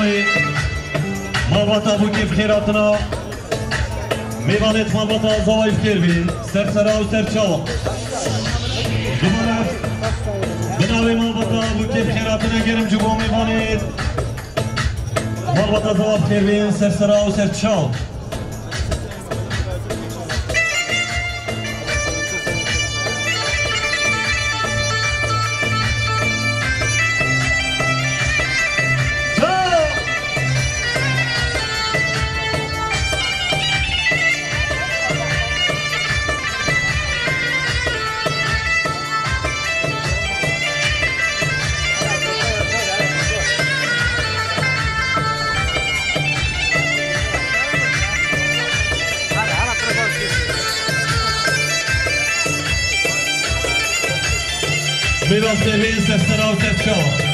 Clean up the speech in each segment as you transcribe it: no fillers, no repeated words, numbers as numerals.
میوانی مالباتا بو کیف خیراتنا میوانیت مالباتا زوای بخیر بین سرسرا و سرچاو دوباره بناوی مالباتا بو کیف خیراتنا گرم جبو میوانیت مالباتا زوای بخیر بین سرسرا و سرچاو میرم سرویس سرسرا و سرچاو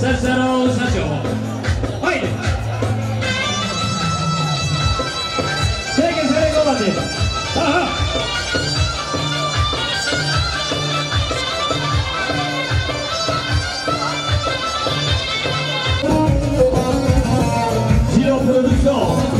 سرسرا و سرچاو هایده سیگه سره گلاته آها Giro Production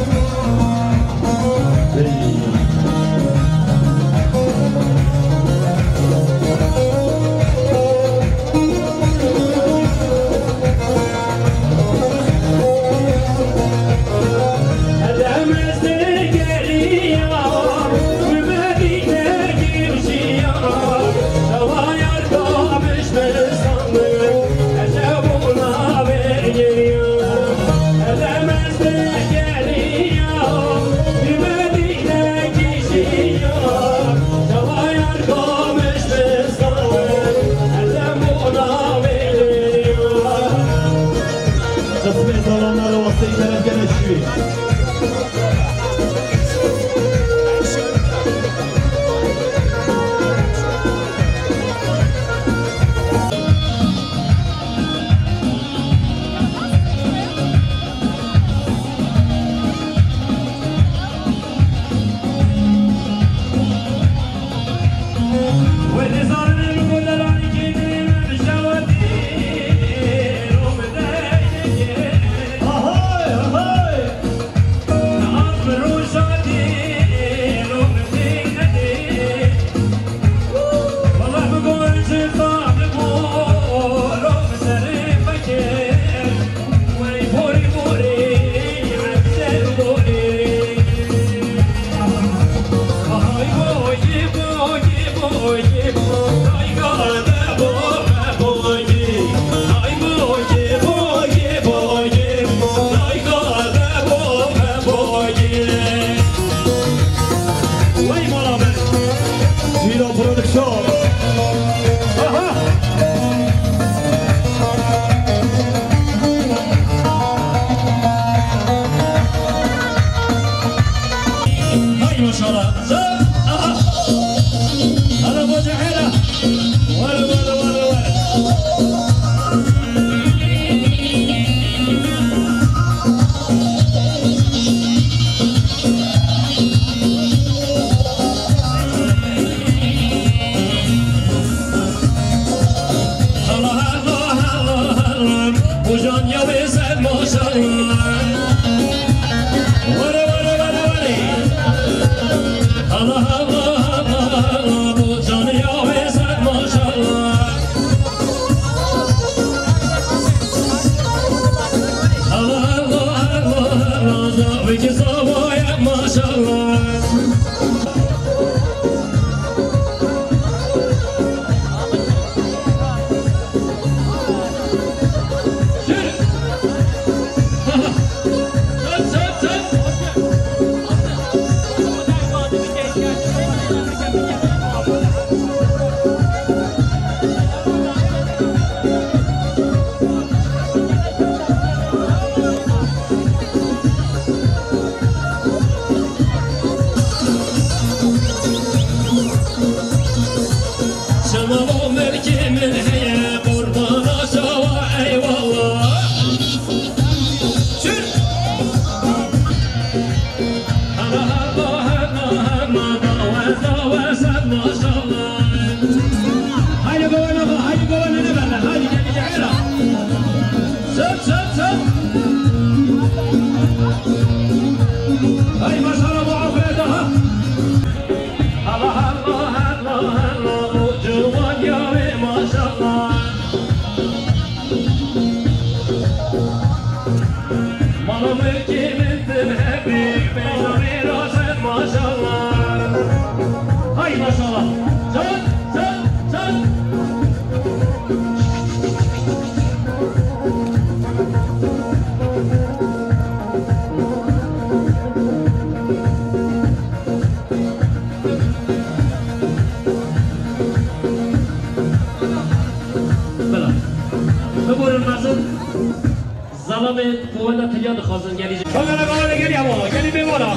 زلمه قولا تجاد خازن گلی شما نگاه گلی اما گلی بمانا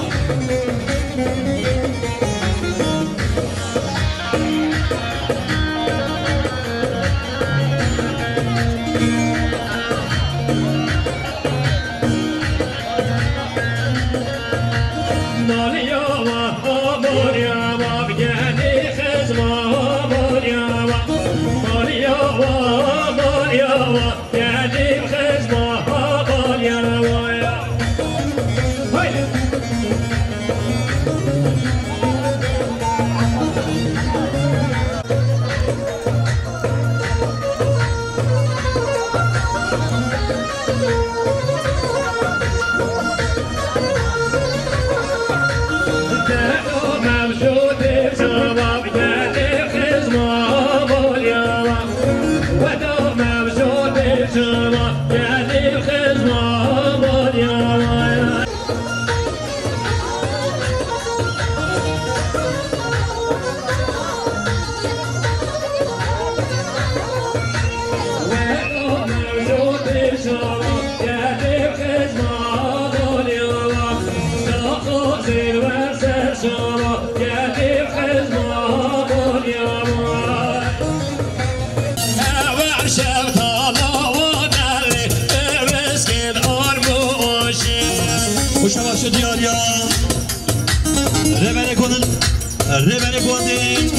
ربن گوندین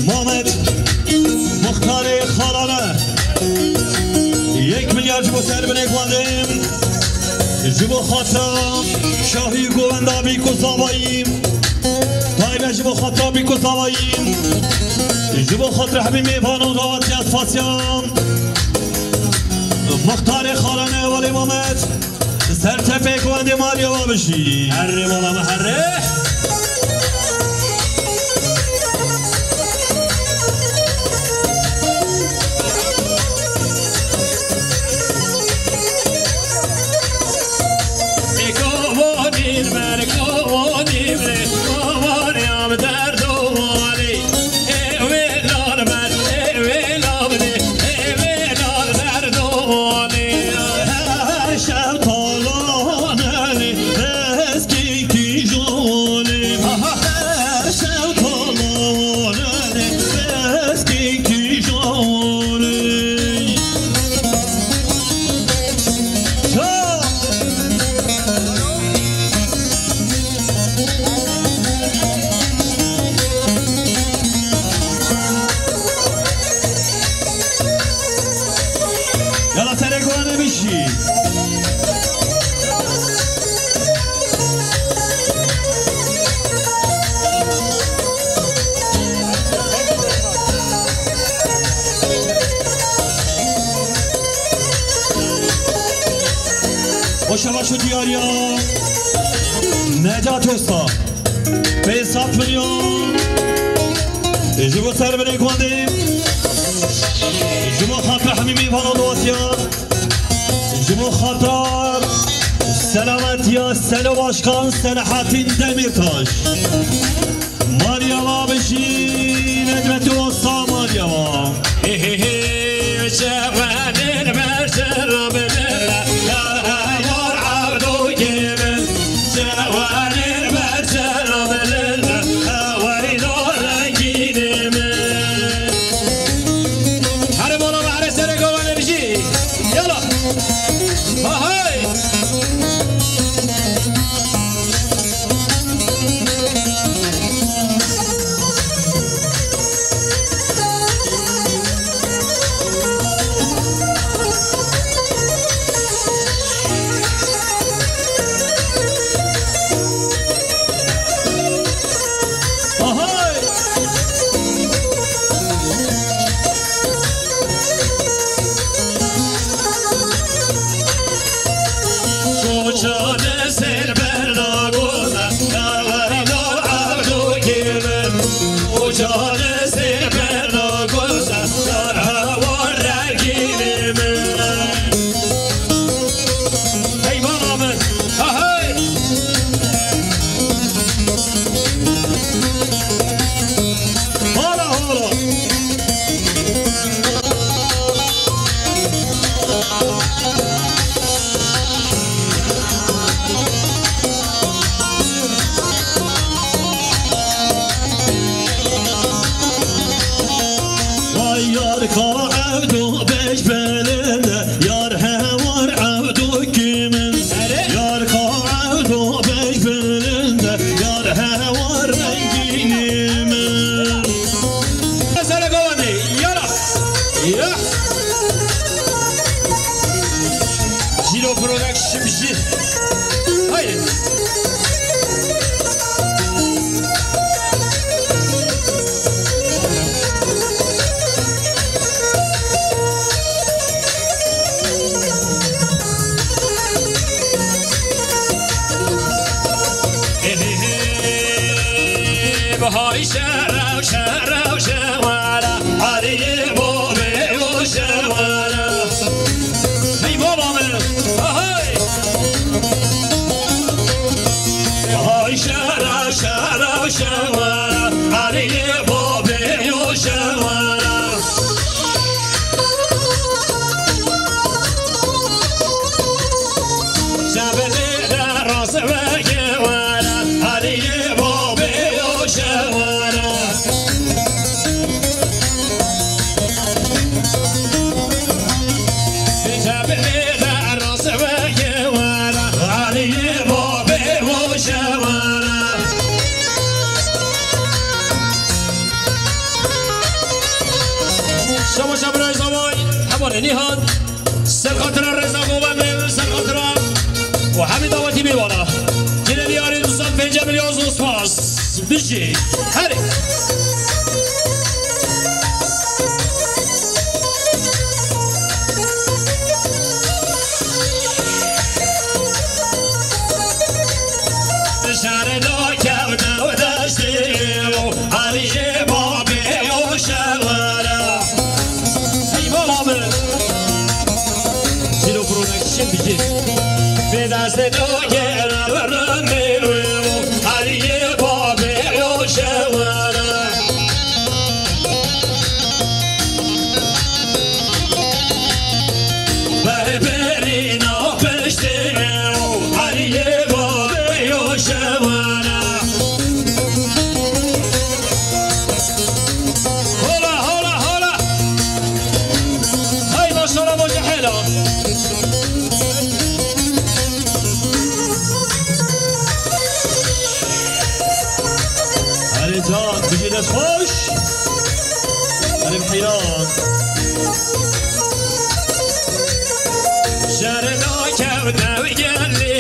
محمد مختار خالانه 1 میلیارد جبو سر بن گوندیم جبو خاطرم شاهی گووندا بیکو زاواییم دایره جبو خاطر بیکو زاواییم جبو خاطر همین میوان و دعوتی از فاسیان مختار خالانه ولی محمد سر تپه گوندی مالی و بشی هره مولا هره شو دیاریا نجات استا به 7 میلیون جبو سر بره گوندیم جبو خاطر همین میوان و دواتیا جبو خاطر سلامتی سلو باشکان سلحاتین دمیرتاش ماريا بشي ندمت وصا ماريا جوان المرسل بالله يا عبدو جبل جوان المرسل بالله وريدو رنجين من حرب الله على سرقة وانا بجي يلا هاي هاي شارع شارع شوارع علي بوبي وشوارع هاي بابا من هاي هاي شارع شارع شوارع علي بوبي وشوارع شابلي دراس وجوارع علي شما شب رضا وای هماره نیهاد سرخاطر رضا گوبنده سرخاطر و همین دعوتی میبالا گیره بیاری دوستان 5 میلیون زوسپاس بشی هری شهر دا کرده و دشتی و علیه بابی و شواره ای بابا زیرو پرونکشن بگیر به دست دا گره برنده و علیه بابی و شواره بری نپشته و علیه بابی و شواره جان بجید از خوش علی بحیان شرنا کبنا و گلی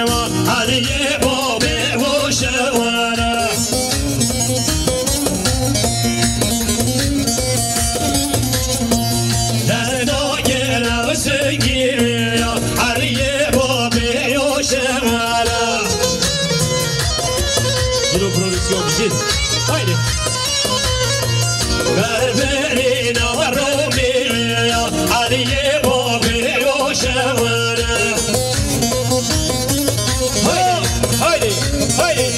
و علی بابی و شوانه درنا گره و سنگی علی بابی و شوانه جلو پرودکسیون بجید haydi Berberina ve Romeo Aliye Bobi o şevare haydi haydi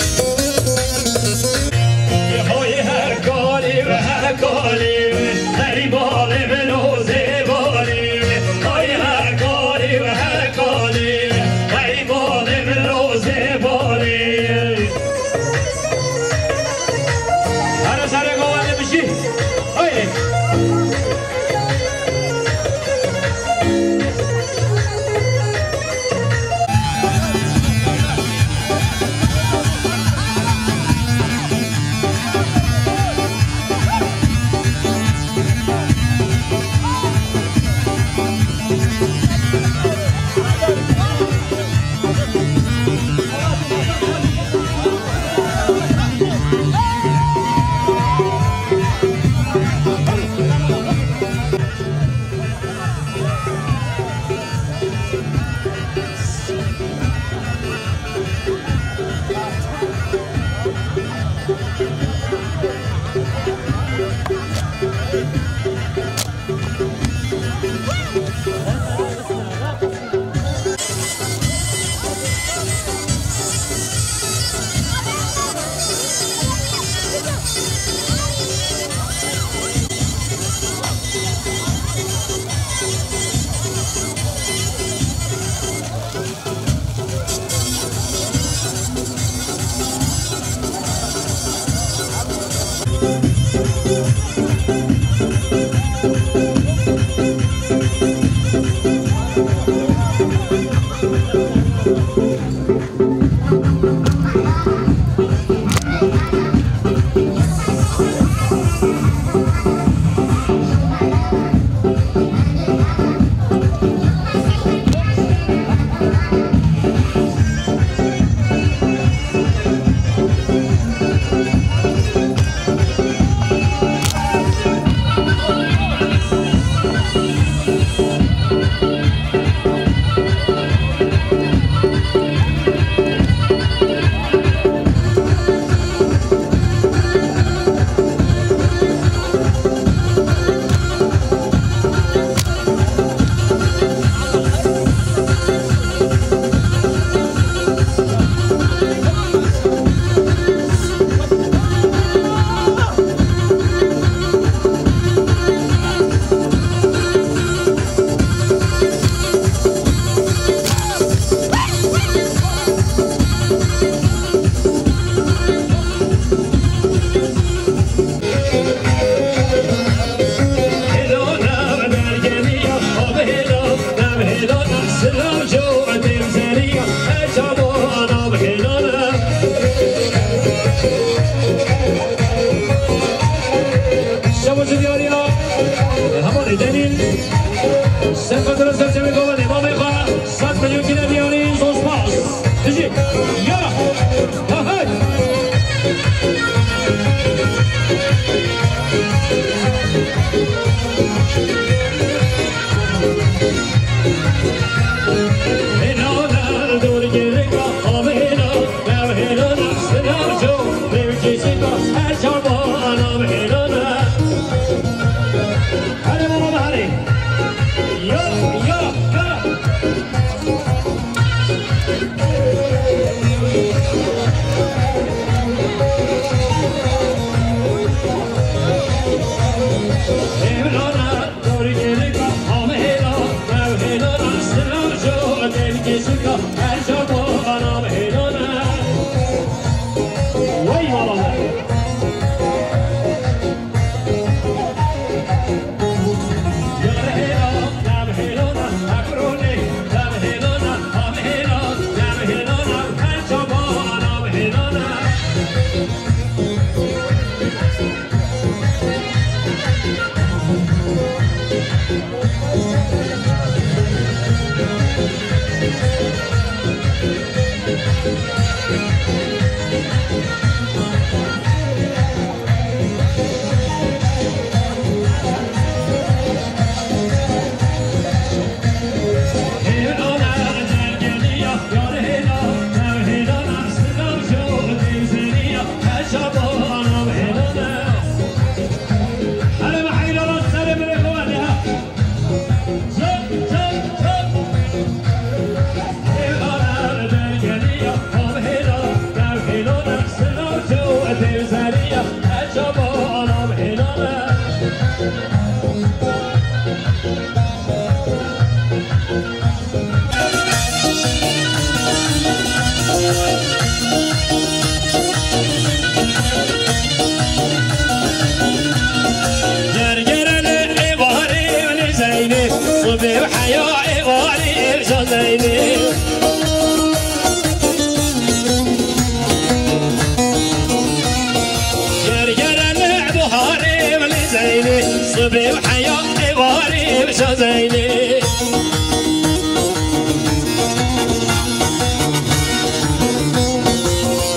صبري وحياة إباري بشزيني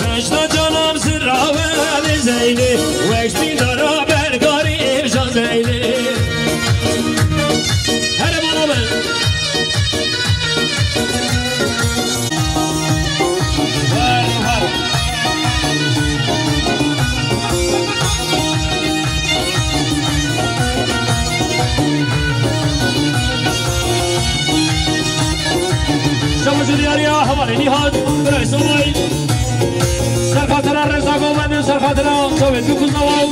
فاشتا جانم سراوه بزيني واشتين دارا برگاری بشزيني هر بالا من جدياريا حوالي نهاد رئيس الوي سرخاتنا رزا قومن سرخاتنا سويت بكوزنواو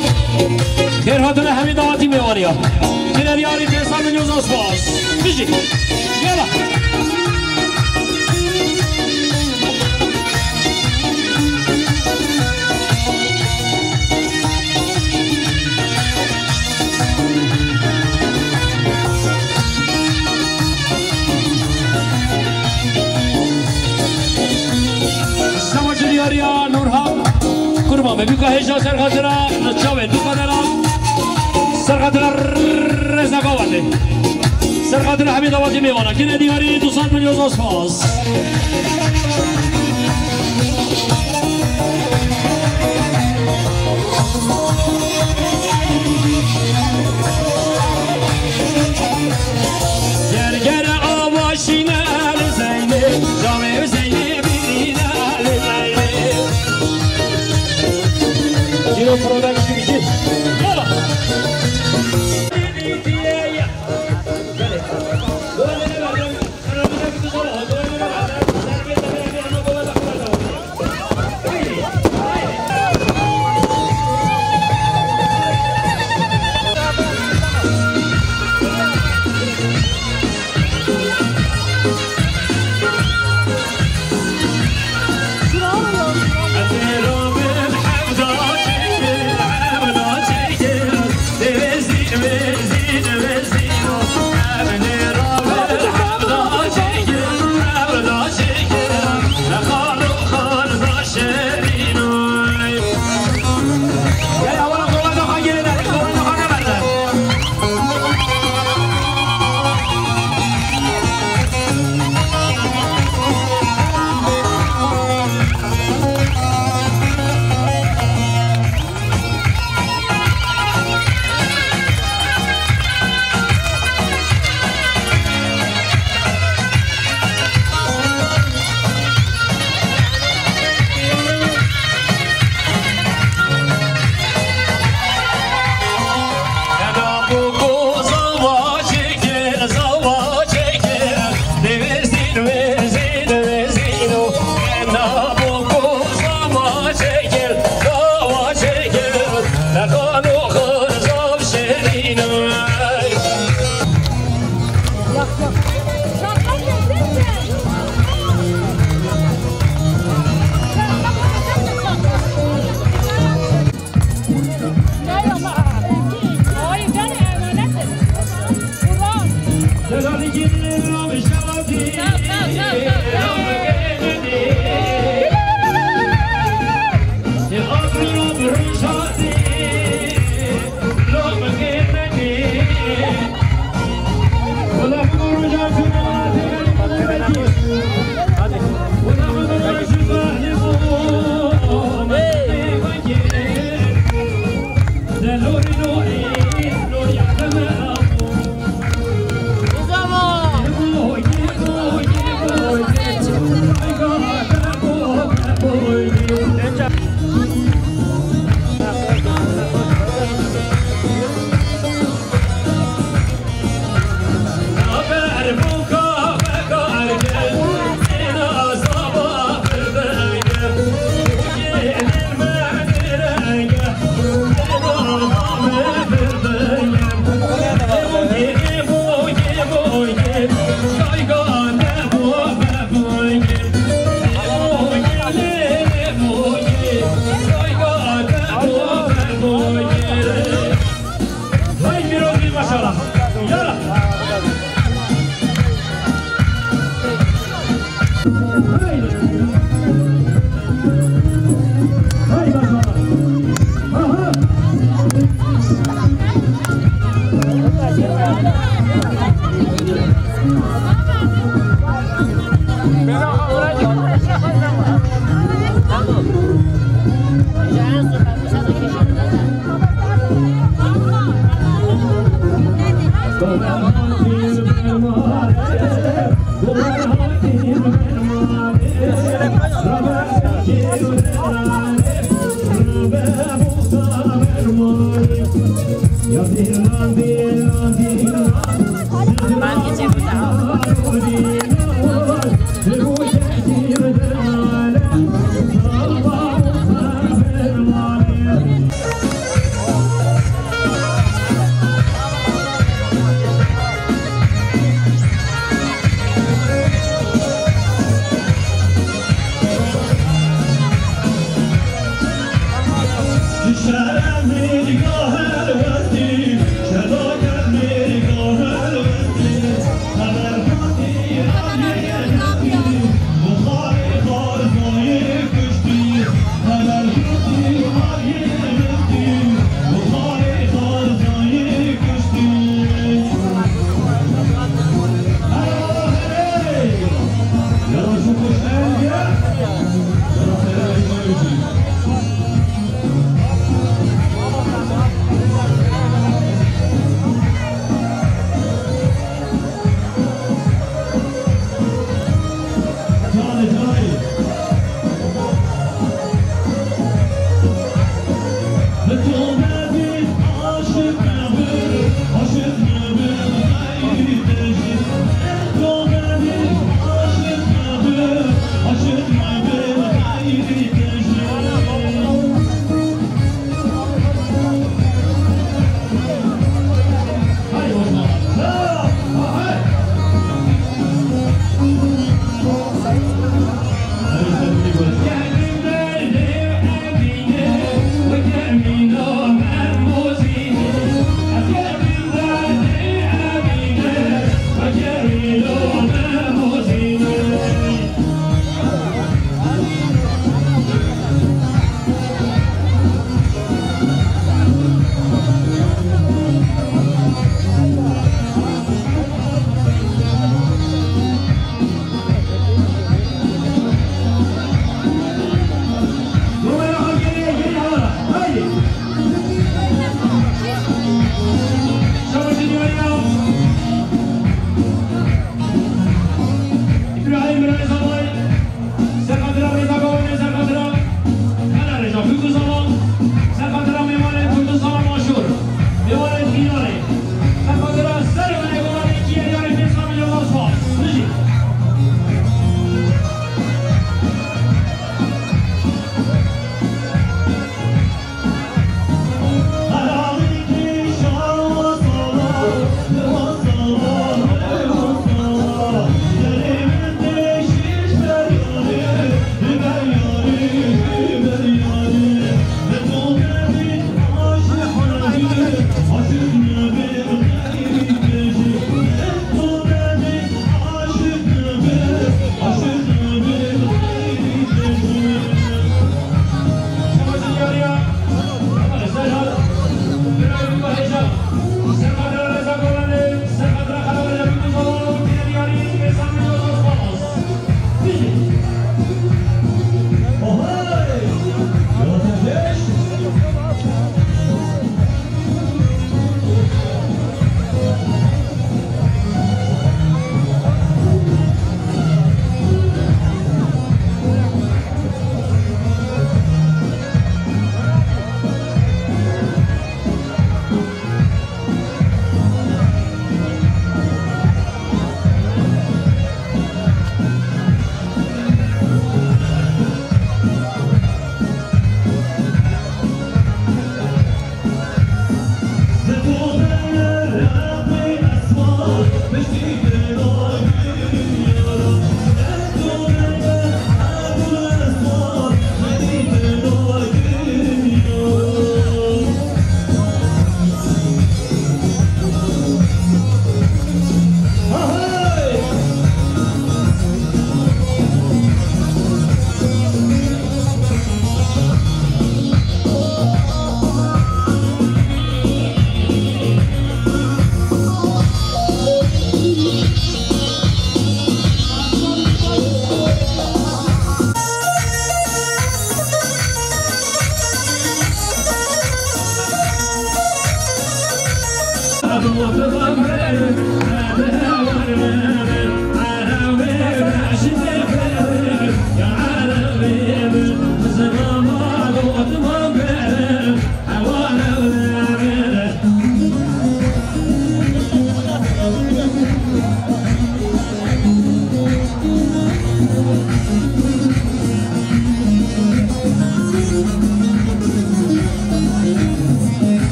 خير هاتنا همين دواتي ميوانيا جدياري تيسان من يوزا سباس بيجي يلا ببیکا هیچا سرخاطره چاوه دو قدرم سرخاطره رزنگاوته سرخاطره حمید آبادی میوانه که ندیاری 200 میلیون آسفاس گرگر آواشینه لزینه جامعه زینه بیرینه لزینه جیرو پرودک شکشی یالا Shut up,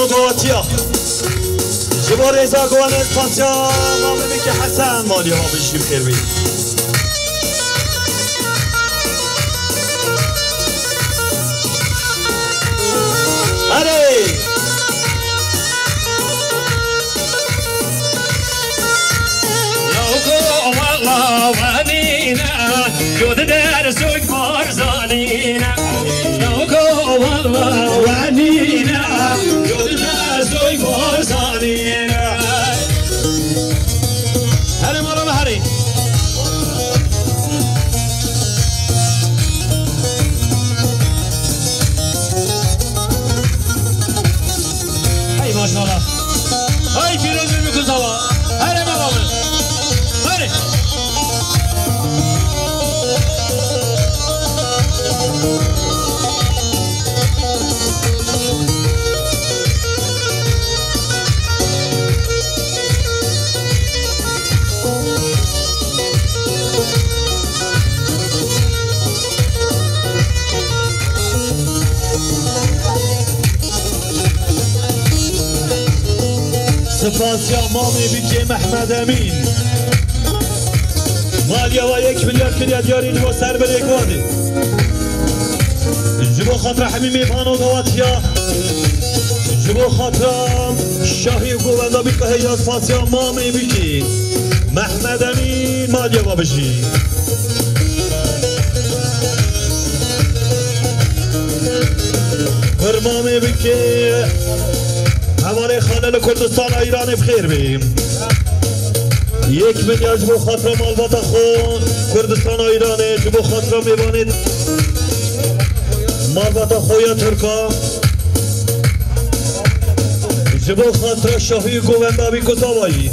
دواتیا جبار ازا گوان اسپاسیا مامنی که حسن مالی ها بشیم خیر بید اره لوکو والله ونینا جود در سوی بارزانینا لوکو والله ونینا soy forzanina هري مرة هري هاي ما شاء الله هاي فيروز المكو سوا هري مقامل هري سپاسیا مامی بیکی محمد امین مالیا و 1 میلیارد کلیت یاری نگو سر بر یک وادی جبو خاطر حمیمی پانو دواتیا جبو خاطر شاهی گووندا بیت به هیجا سپاسیا مامی بیکی محمد امین مالیا و بشی بر مامی بیکی حوالي خانه کردستان ایران بخیر بیم 1 میلیارد جبو خاطرم البته خون کردستان و ایرانه جبو خاطرم میبانید البته خویا ترکا جبو خاطر شاهی گوونده کساوایی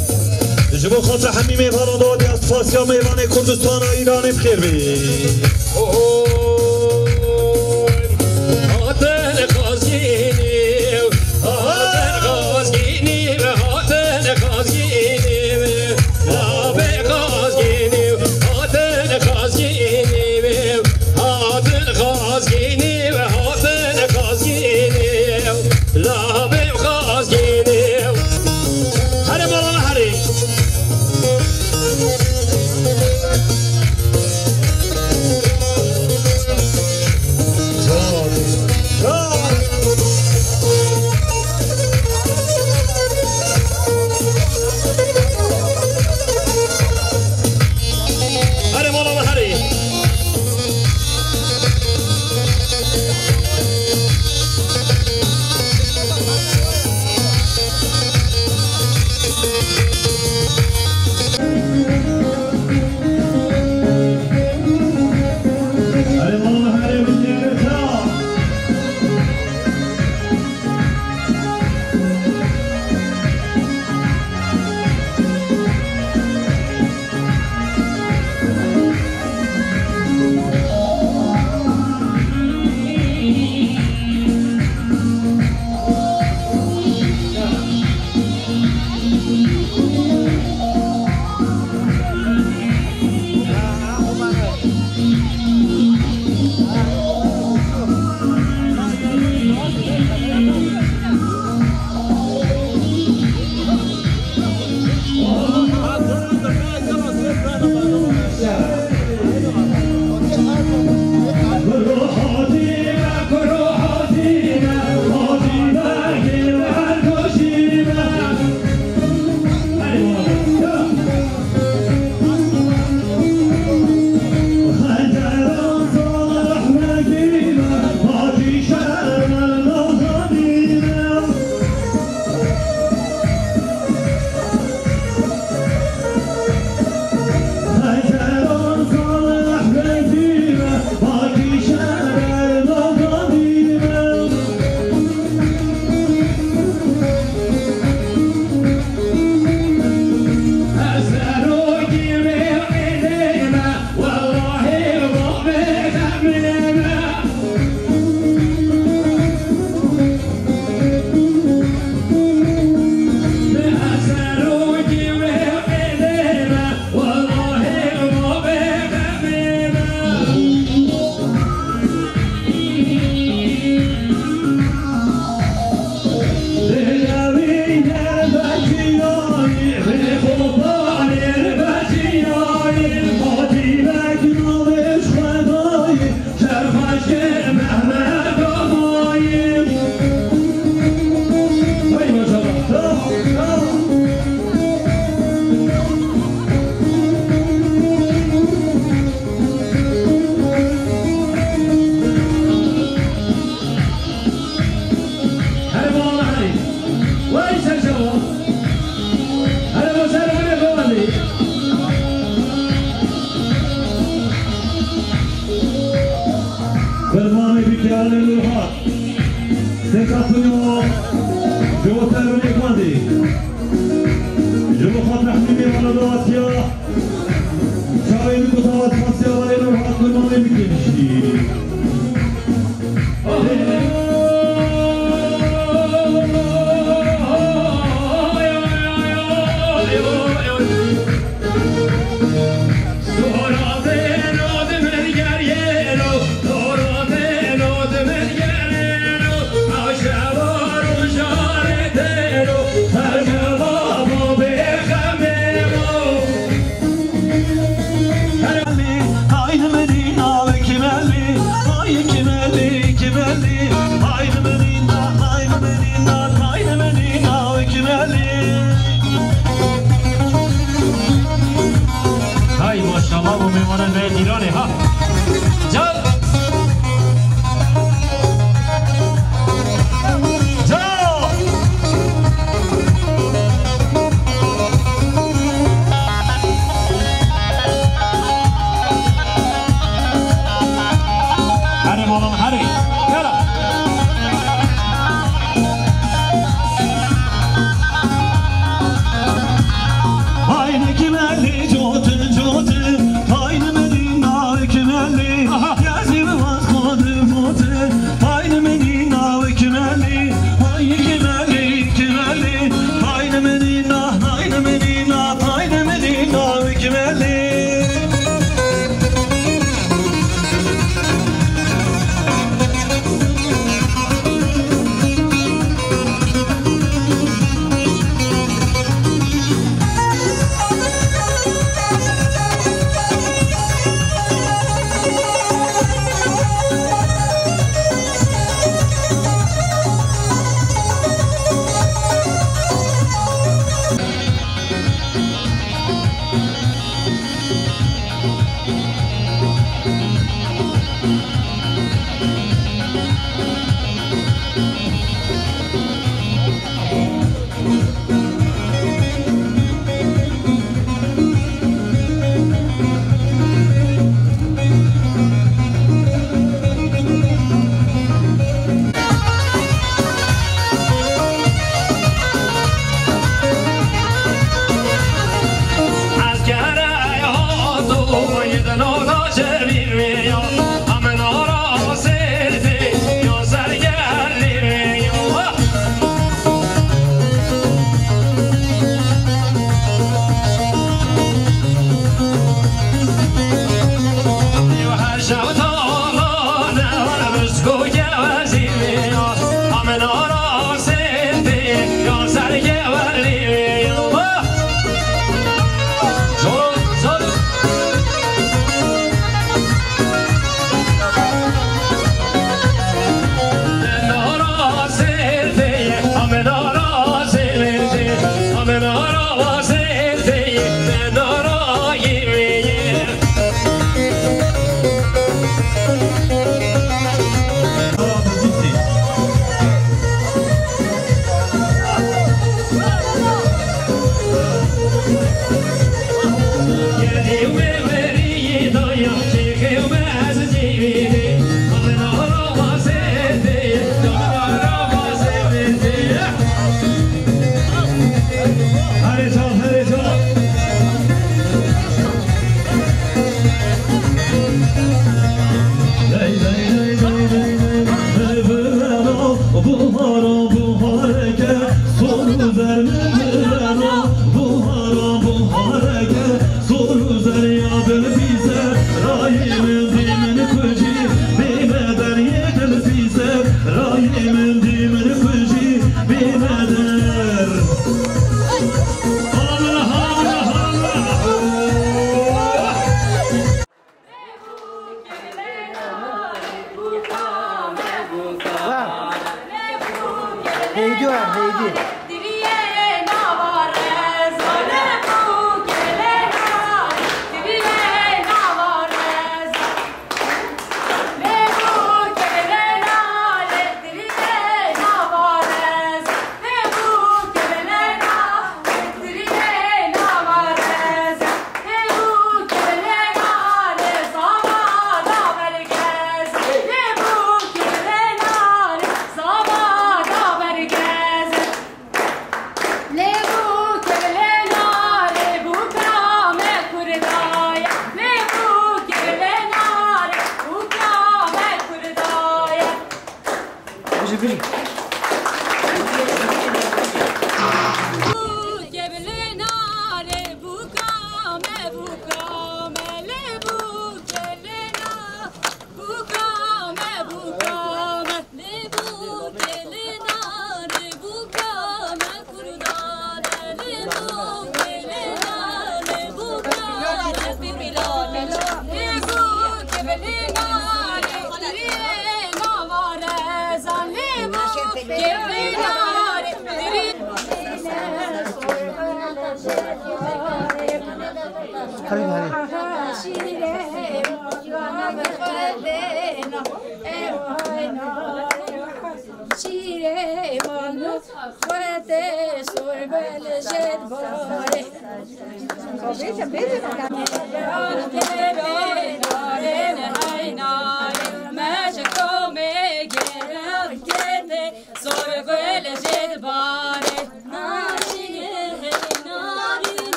جبو خاطر همین میوان دادی از فارسی میوان کردستان و ایران بخیر بی هاتن خازگینی هاتن خازگینی هاتن خازگینی لابه خازگینی هاتن خازگینی هاتن خازگینی هاتن خازگینی لابه خازگینی هره مولانا هره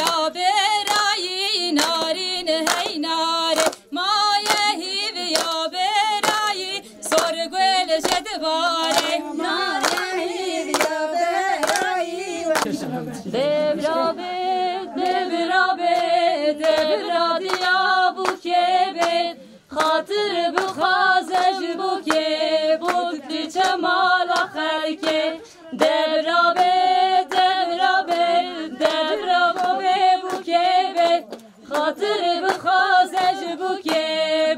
یا برایی نارین هی ناره مایه هیو یا برایی سرگل جدباره ناره هیو یا برایی دبرا دیا بوکه بید خاطر بخازش بوکه بود دیچه مالا خلکه دبرا بوکه بید خاطر بخازش بوکه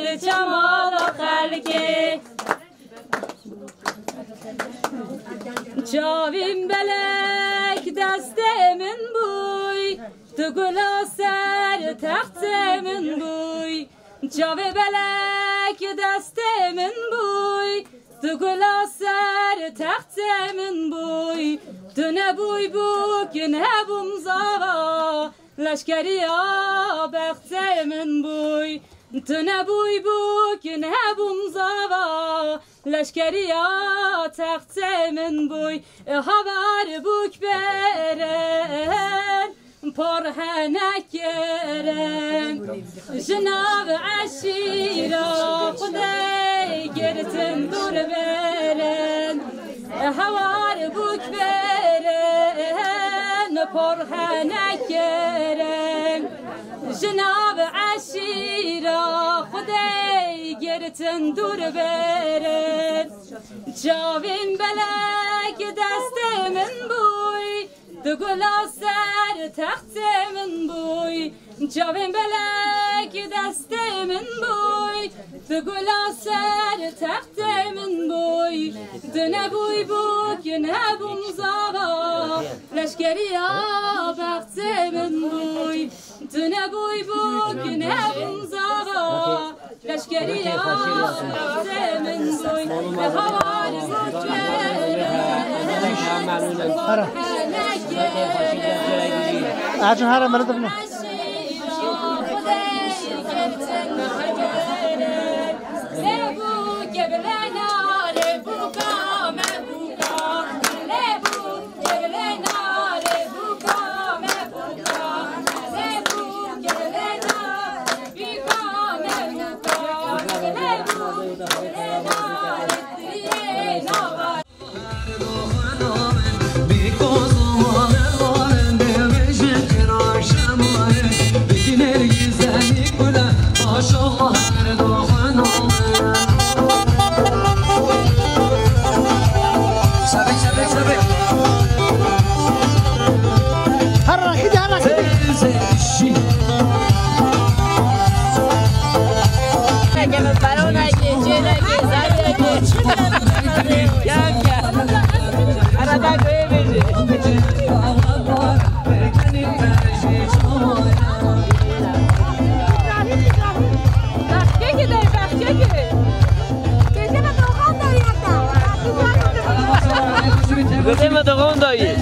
دیچه مالا خلکه چاویم بلک دست من بوی تو گلا سر تخت من بوی چاوی بلک دست من بوی تو گلا سر تخت من بوی تو نبوی بوک نبوم زاوا لشکری بخت من بوی تو نبوی بوک نبوم زاوا لشکری تخت من بوی هوار بوک برن پرهنکرن جناب عشیرا خدای گرتن دور برن هوار بوک برن پرهنکرن جناب عشیرا خدای گرتن دور برن جاوین بلک دست من بوی تو گلا سر تخت من بوی جاوین بلک دست من بوی تو گلا سر تخت من بوی تو نبوی بوک نبوم زاوا لشکری بخت من بوی تو نبوی بوک نبوم زاوا لشکری بخت من بوی هوار بوک عشان هرم مرد ابنه Gostima do rondo aí.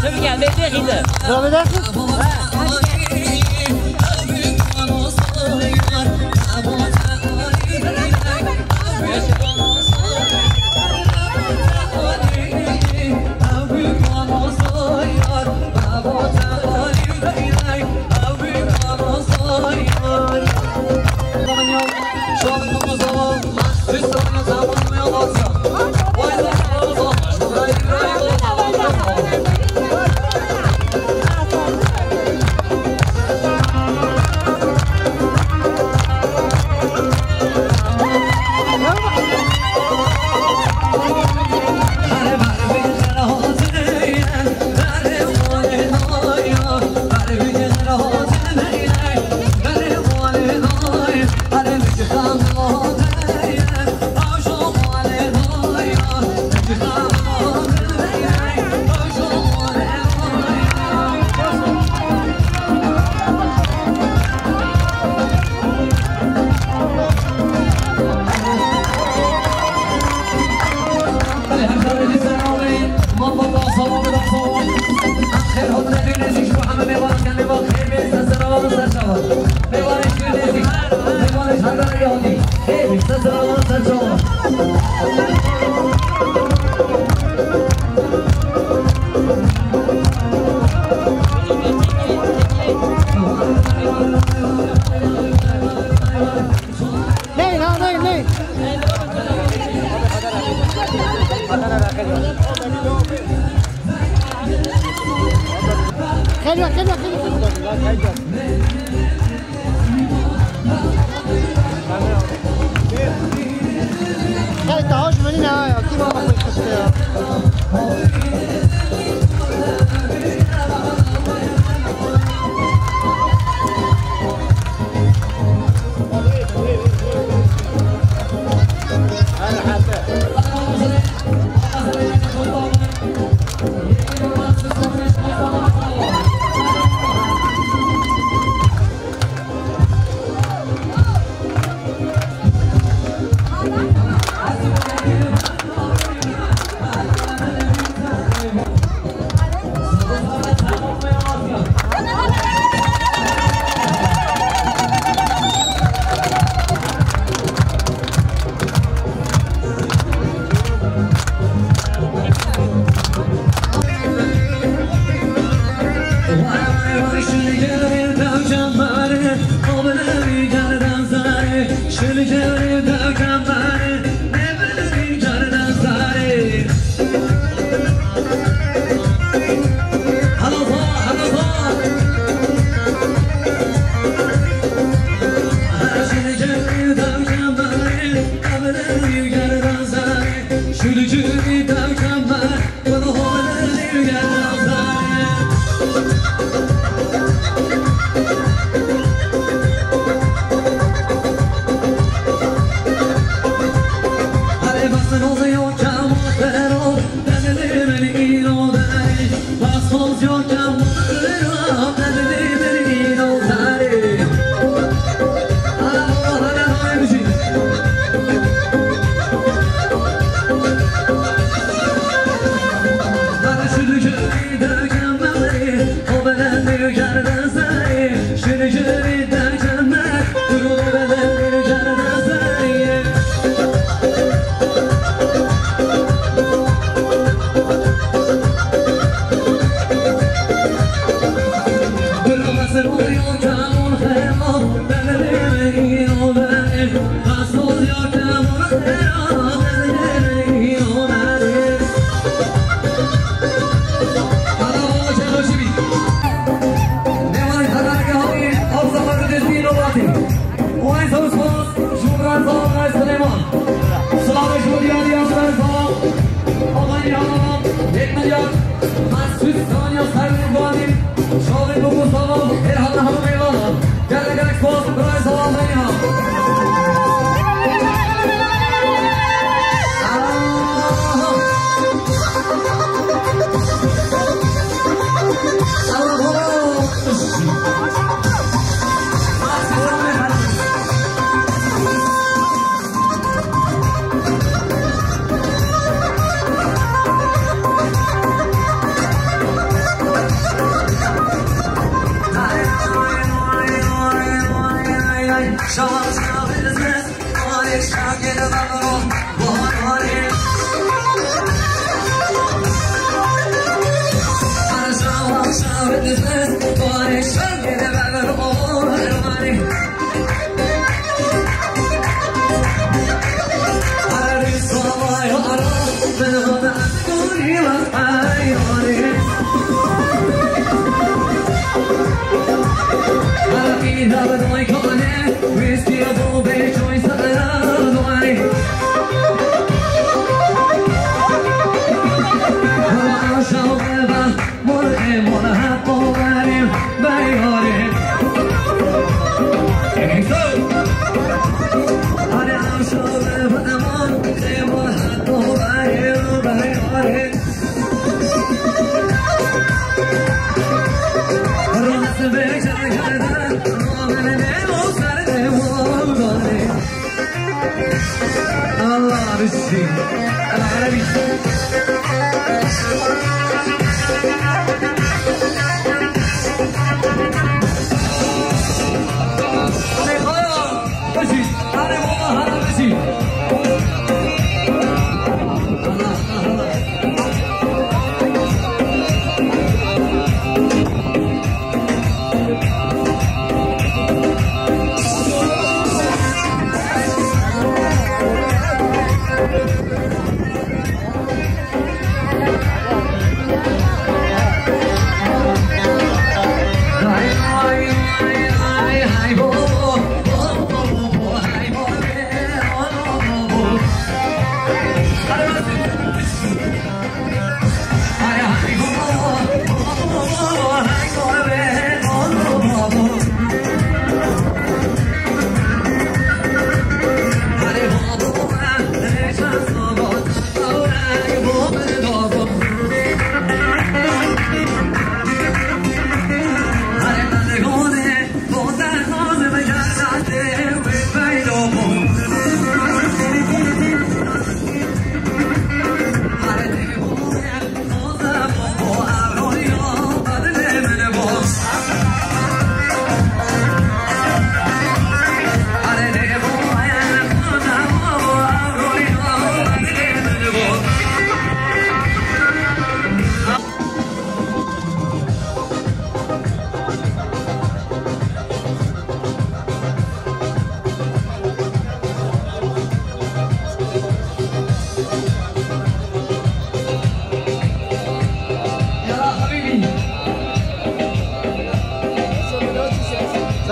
Tabii ki de ride. Devam edersin. خلوا خلي تعاش منين هاي كيف ما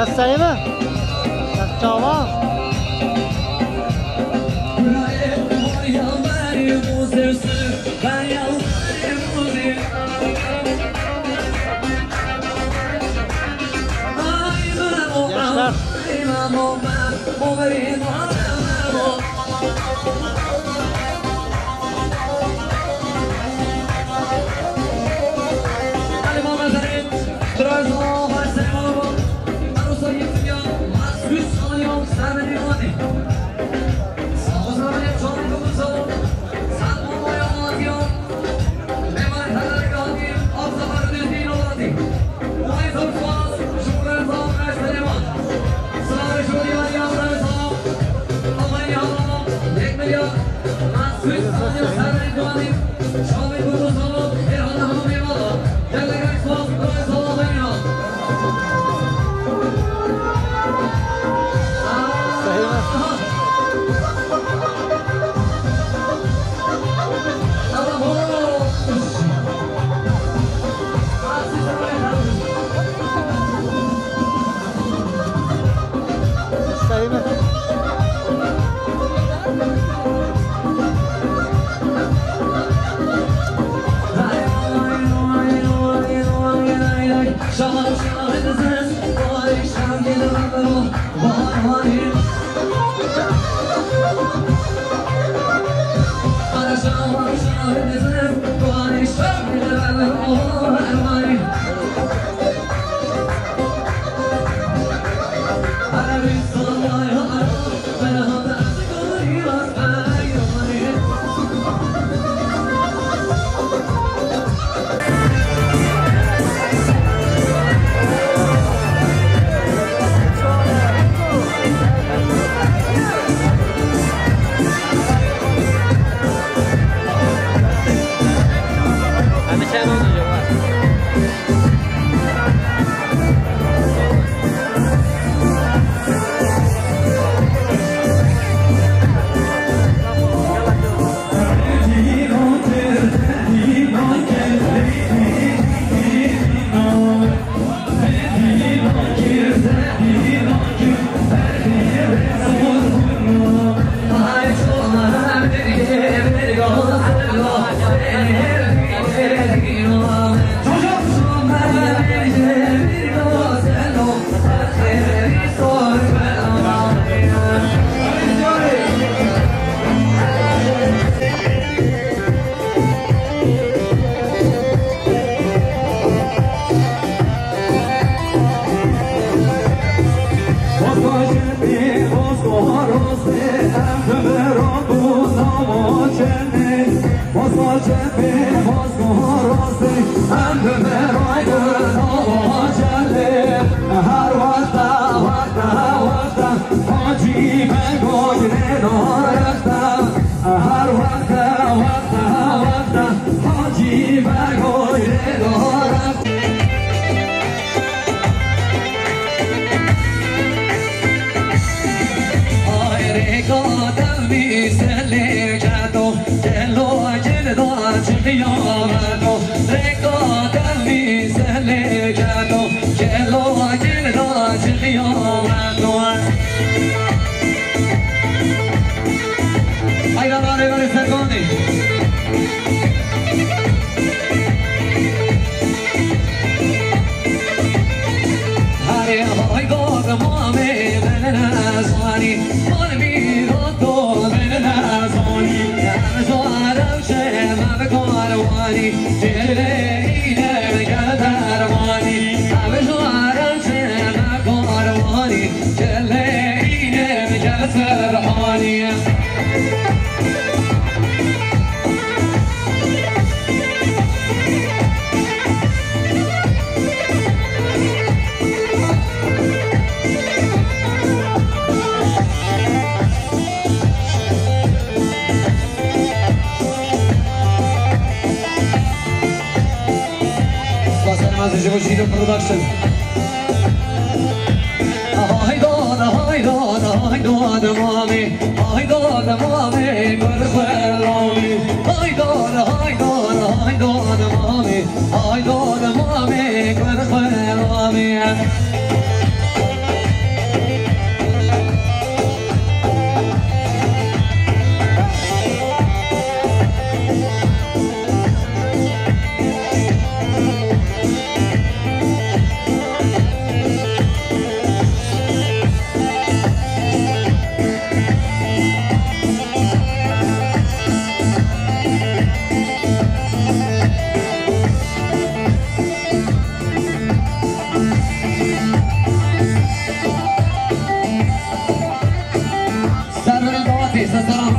Sesayı Çava. Gençler. Ahí va, بگانی هری های گاد مامی من نزانی من میراد تو من نزانی نزارم شم بگاروانی دلینه مگر درمانی نزارم شم بگاروانی دلینه مگر فرحانی Jimmy Production. Hi God, mommy. Hi God, mommy. Good for mommy. Hi God, mommy. Hi God, mommy. Good for mommy.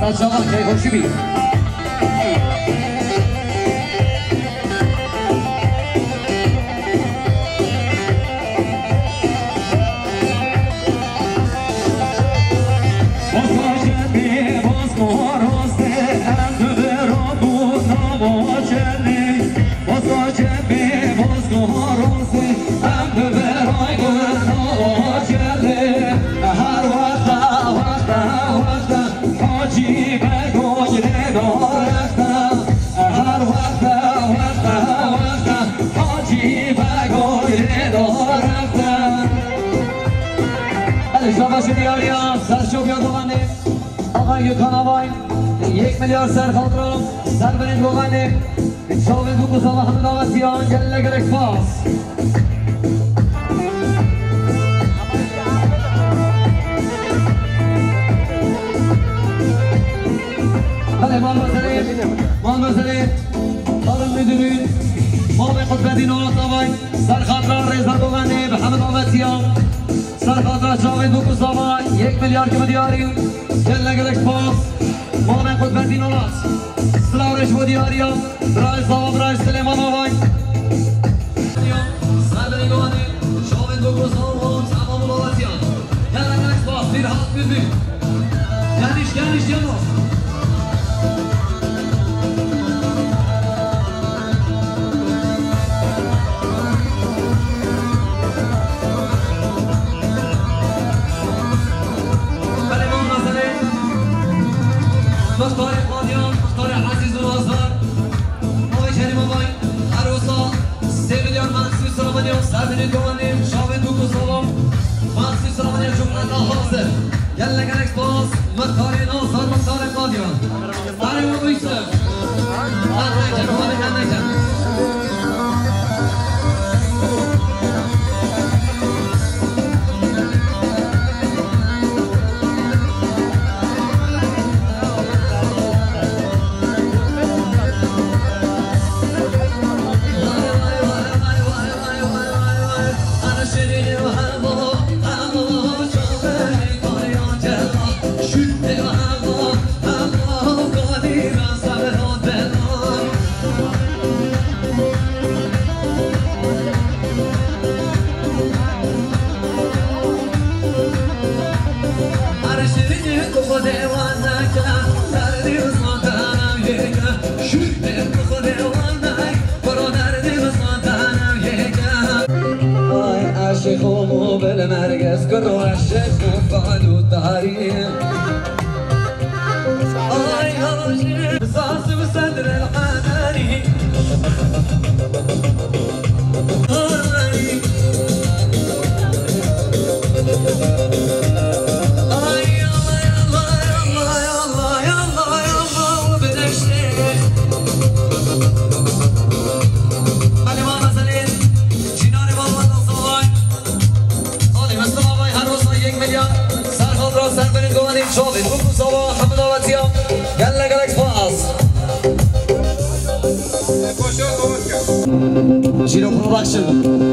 Saçalar şey hoşu bir. آقای کاناوای 1 میلیارد سر خاطرم سر برید بغنی شاوید بگو سالا همه داوتیان گله گرک پاس بله مان بزرید دارم میدونید ما به قدرتی نورات آوای سر خاطران ریزر بغنی به همه داوتیان سر خاطر شاوید بگو سالا 1 میلیارد که بدیاریم گله گرک پاس ما به قدرتی نورات سلاورش بدیاریم برای سالا برای سلیمان آوای سر بگانی شاوید بگو سالا تمام داوتیان گله گرک پاس bir halk müziği geniş yanız مختار قادیان مختار عزیز و نازدار آقای کریم آقای عروسا 3 میلیارد منصوی سلامانیان سر بینید گوانیم شاوید بگو سلام منصوی سلامانیان جمعت حاضر گله گرک باز مختار نازدار مختار قادیان برای ما بیشتر نکن عاشقومو بالمرقص كنو عشقو فعلو التحريم آي هاجي بصاص بصدر الحناني آي يلا يلا يلا يلا يلا يلا وبدك Giro Production.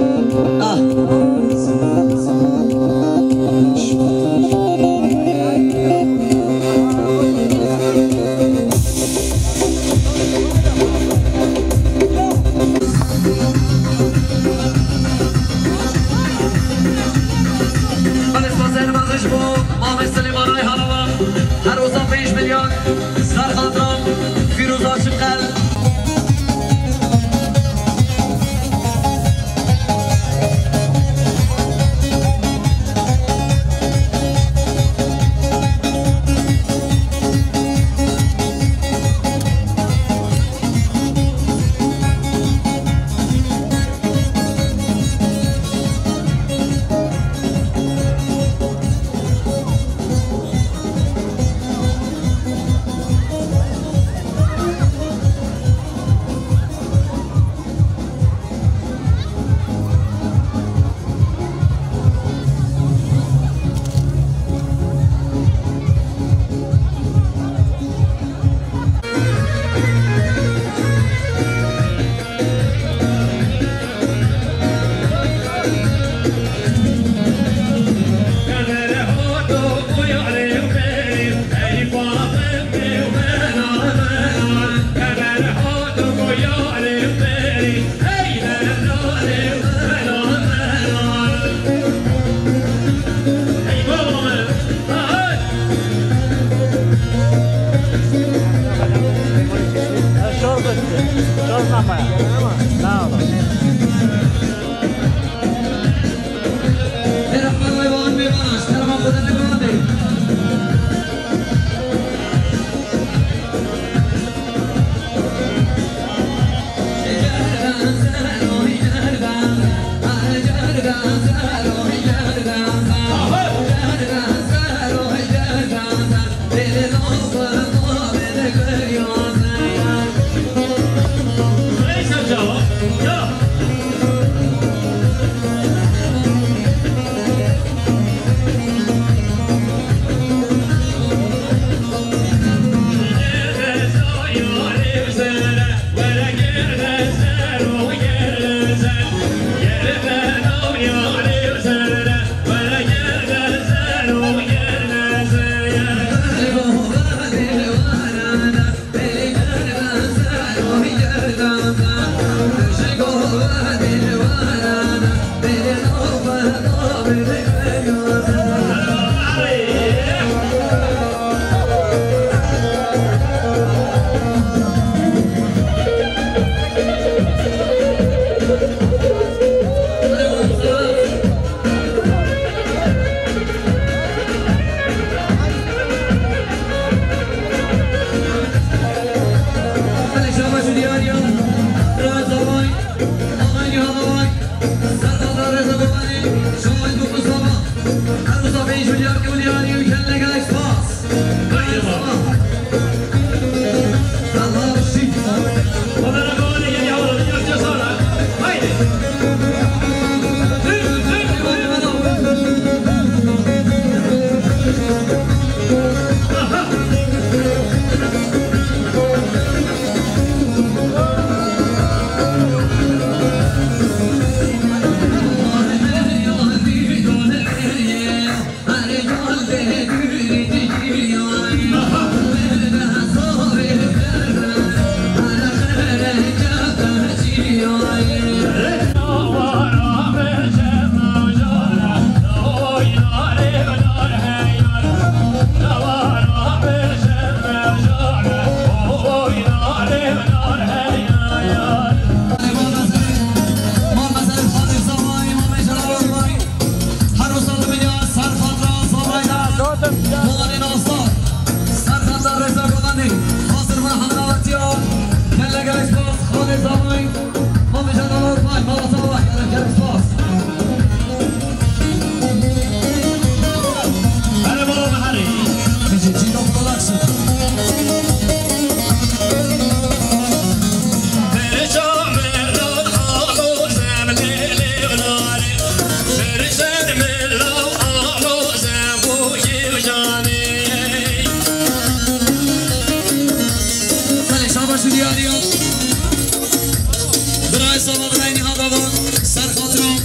سوا برای نهاد آباد سرخاطرم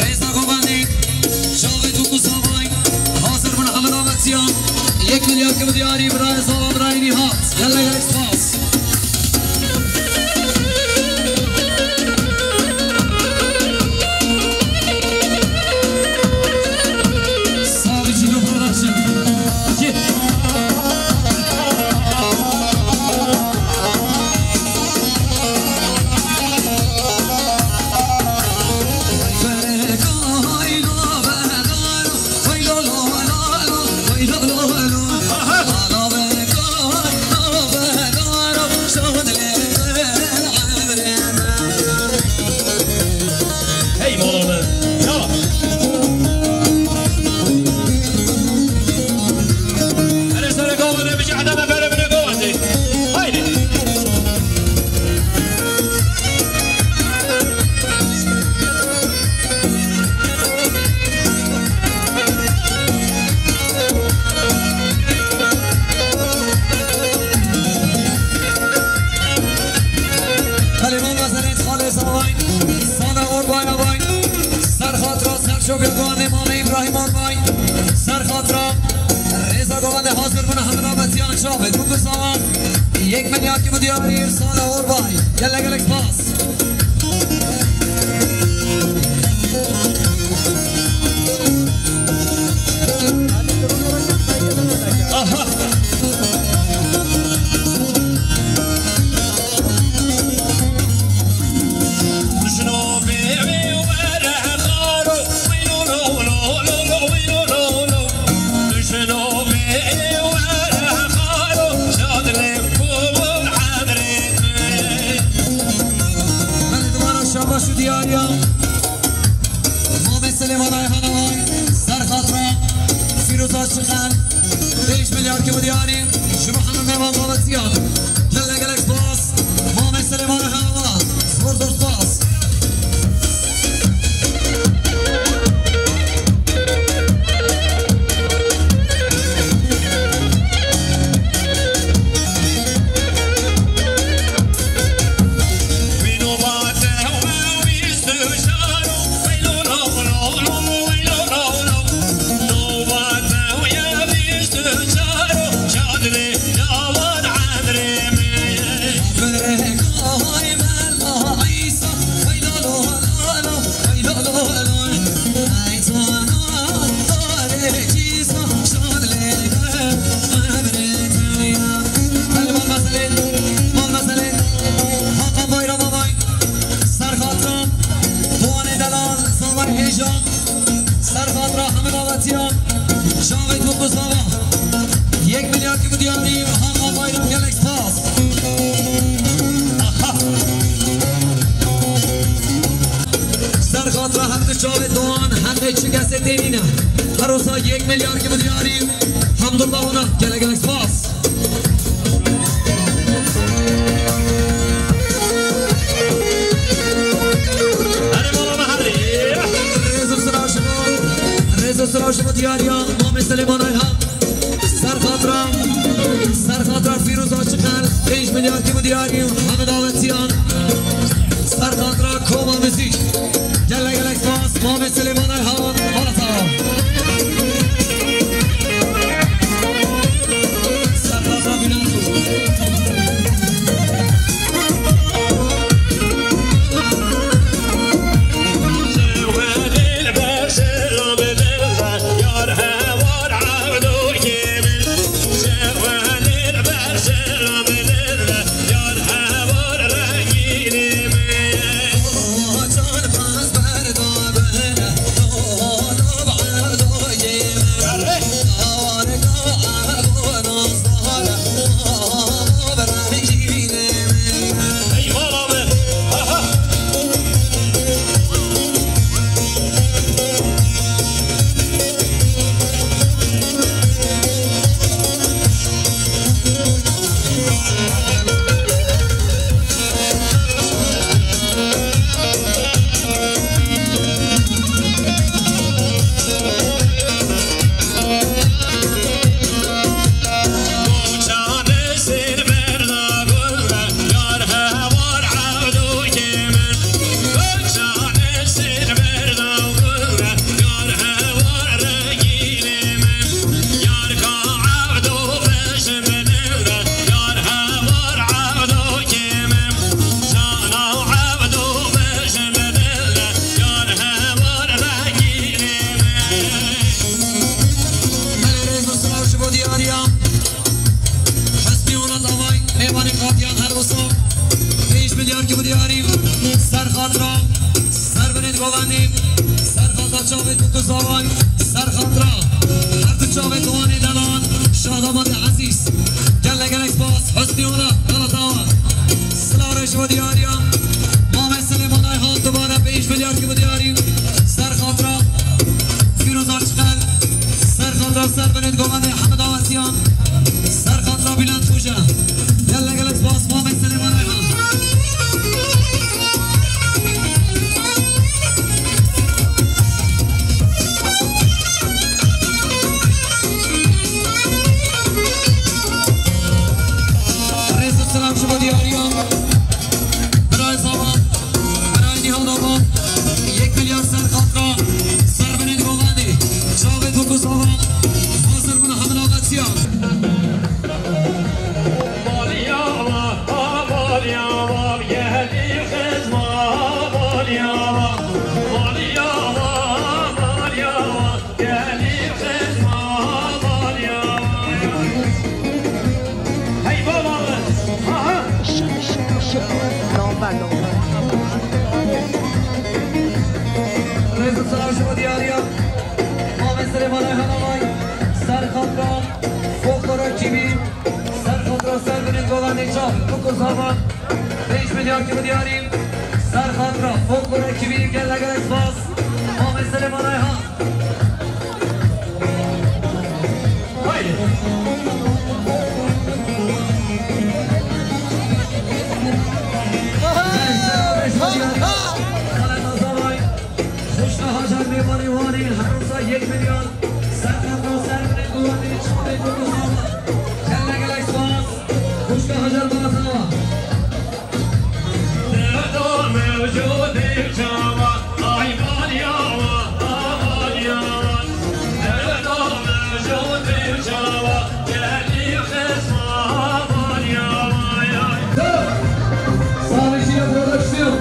رئیس نقابندی جاوید و کوساوای حاضر من حمد آمدسیان 1 میلیارد که بدیاری برای سوا برای نهاد یلا یک سپاس شاهد بگو سامان 1 میلیارد که مدیاری ارسال اوربای یلا گلک پاس شغال 5 میلیارد که مدیاری شما همه مهمان بابتیان کلا گلک باس مام سلیمان هوا زور زور باس شاهد و بزاوا 1 میلیارد که مدیاری هم بایرم گلکس پاس سرخاطر هم شاهد دوان هم چه کسی دینینه هر روزا 1 میلیارد که مدیاری هم دلباونا گلکس پاس سراش مدیاریان مام سلیمان هم سرخاطر فیروز آشقل 5 میلیارد که مدیاریم همه دعوتیان سرخاطر کوما مزیج گله گلک باس مام سلیمان هم حالا سلام سرخاطر بینم داوتیان هر وسو 5 میلیارد که بودیاریم سر خاطرا سر بنید گوانیم سر خاطر چاوید بکو زاوان سر خاطرا هر دو چاوید گوانی دلان شادامات عزیز گل گلک باز حسنی اونا غلط آوان سلارش بودیاریم ما مثل منای ها دوباره 5 میلیارد که بودیاریم سر خاطرا فیروزار چقل سر خاطرا سر بنید گوانی حمد آوازیان سر خاطرا بلند خوشه گل گلک باز ما مثل منای ها سلام شما دیاریان برای زمان برای نیهان آبان 1 میلیارد سر خاطرا سر بنید گوانده جاوید بکو زمان حاضر بنا همه ناقصیان بالیاما بالیاما یهدی خزما بالیاما بالیاما بالیاما یهدی خزما بالیاما هی بابا رئیس سلام شما دیاریان ما مثل مالای همامای سر خاطرا فوق دارا کیبی سر خاطرا سر بنید گوانده چاپ بکو زمان 5 میلیارد که بدیاریم سر خاطرا فوق دارا کیبی گل اگر اسفاس ما مثل مالای ها میوانی هر روزا 1 میلیون سر خاطرا سر بنید گوانده چاپ بکو زمان گل اگر اسفاس خوشگاه هجر بازا دردار موجودی جوا آی بالیاما بالیاما دردار موجودی جوا یهدی خزما بالیاما Sağlıkçıya prodüksiyon.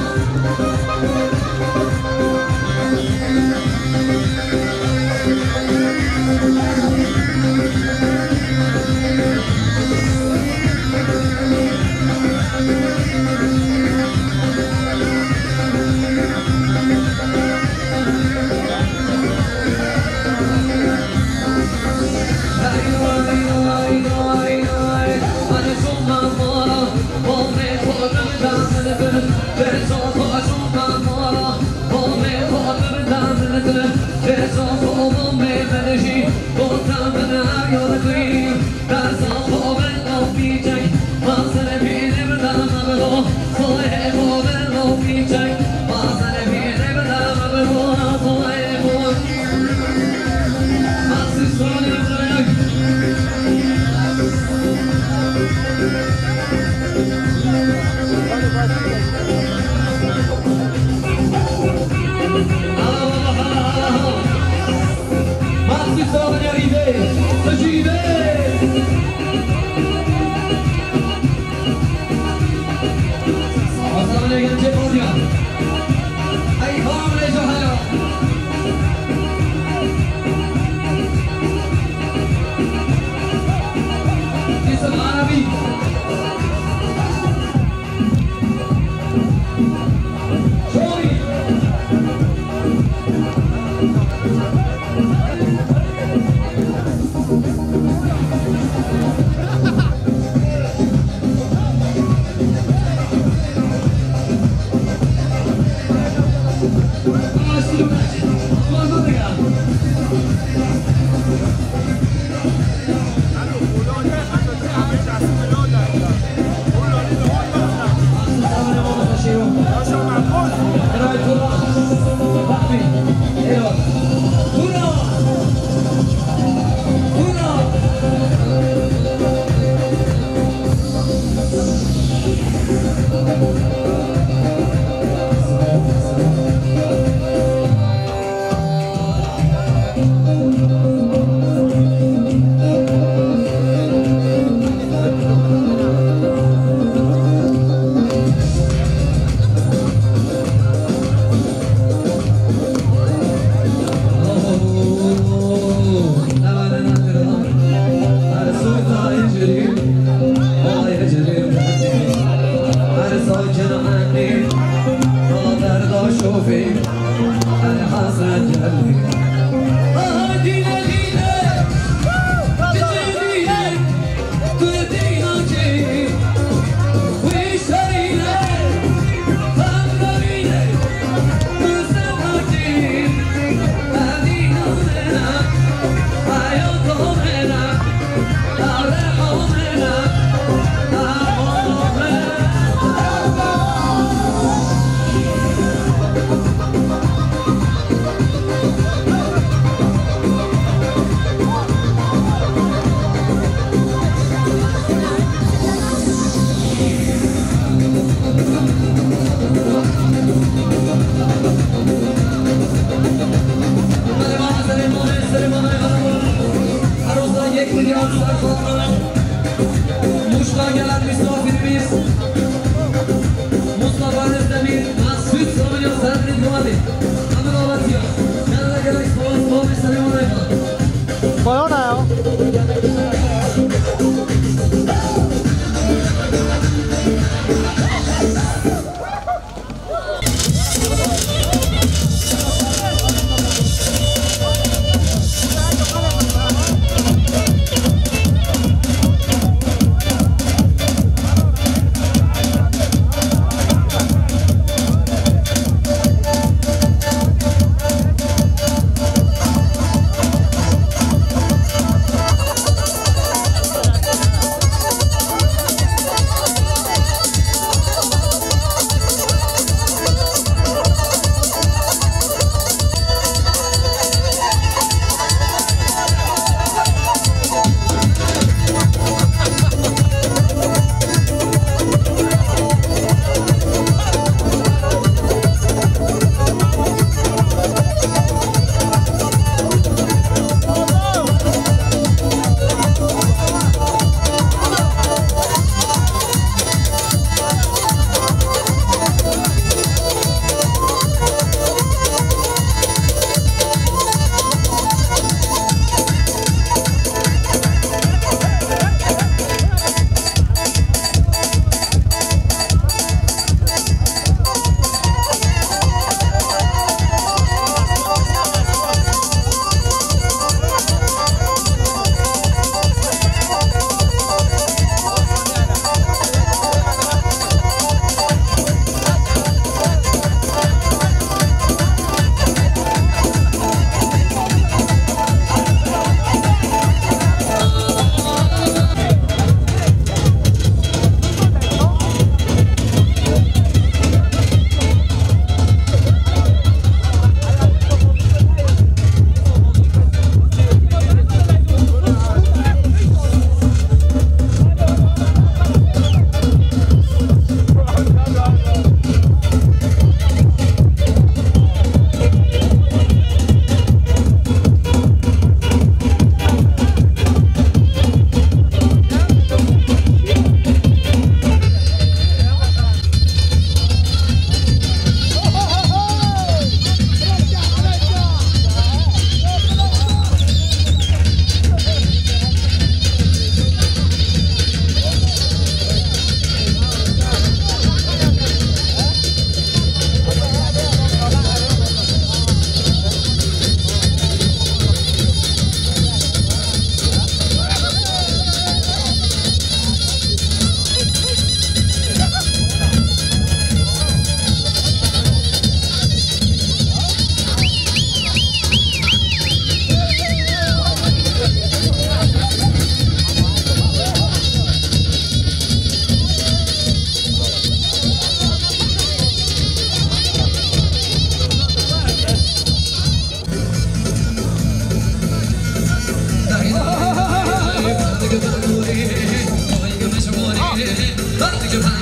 Sabrina,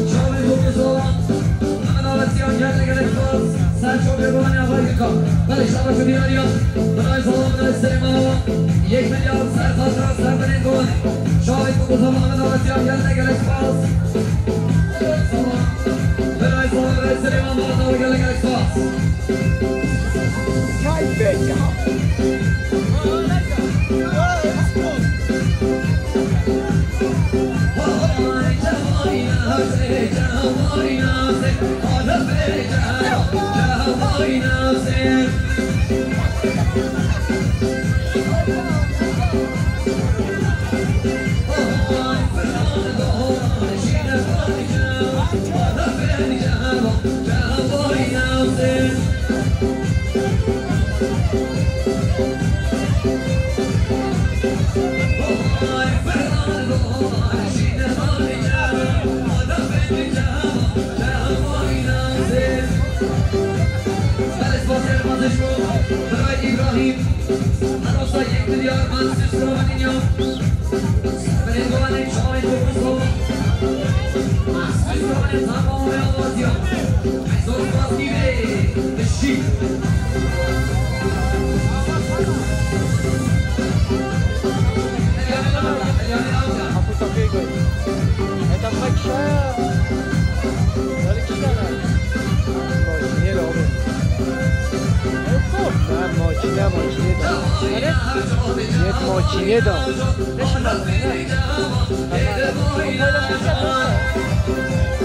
Charlie Lucas, I'm an Alessian, Yannick, and سرچوب بگوانی آقای کار ولی شبه شدی آریا برای سلام برای سلیمان 1 میلیارد سرخاطر سر برین گوانی شاید که بزرگ آمد آقاتی ها گل نگل اکسپاس برای سلام برای سلیمان آقا گل نگل اکسپاس برای ابراهیم هنوزا 1 میلیارد منصور سلامانینیا برین گوانه چای دوستو منصور سلامانی تمام آوازیا ایزور باز نیره بشی ماچینه دام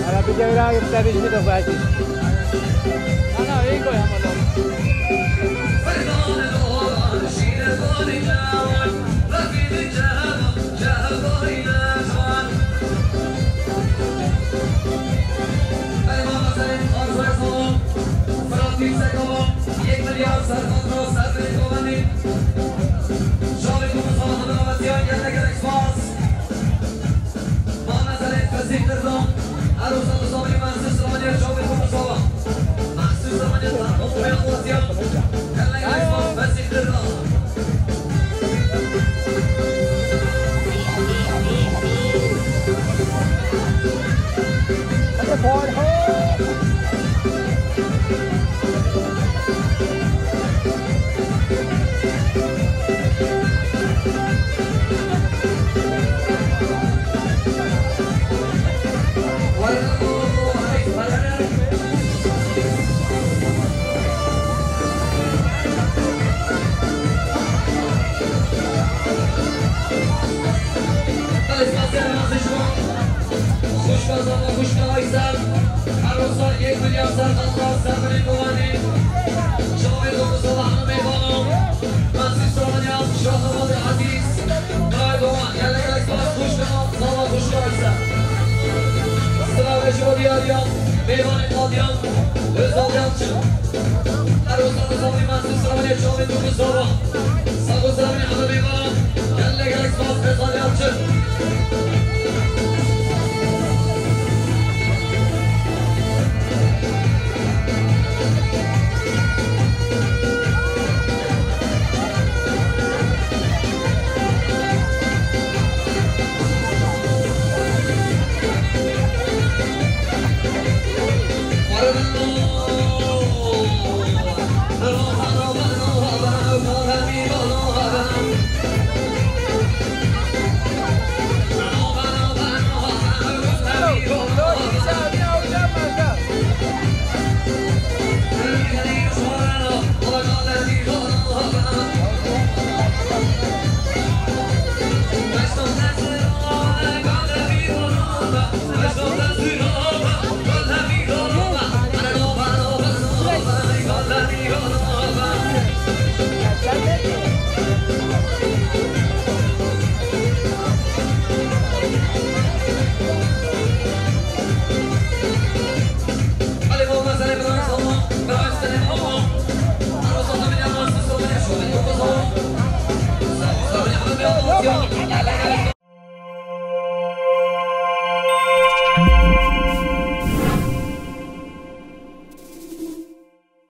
عربی جایی را گفترش میده باید نه این گوی همه Sağ olun,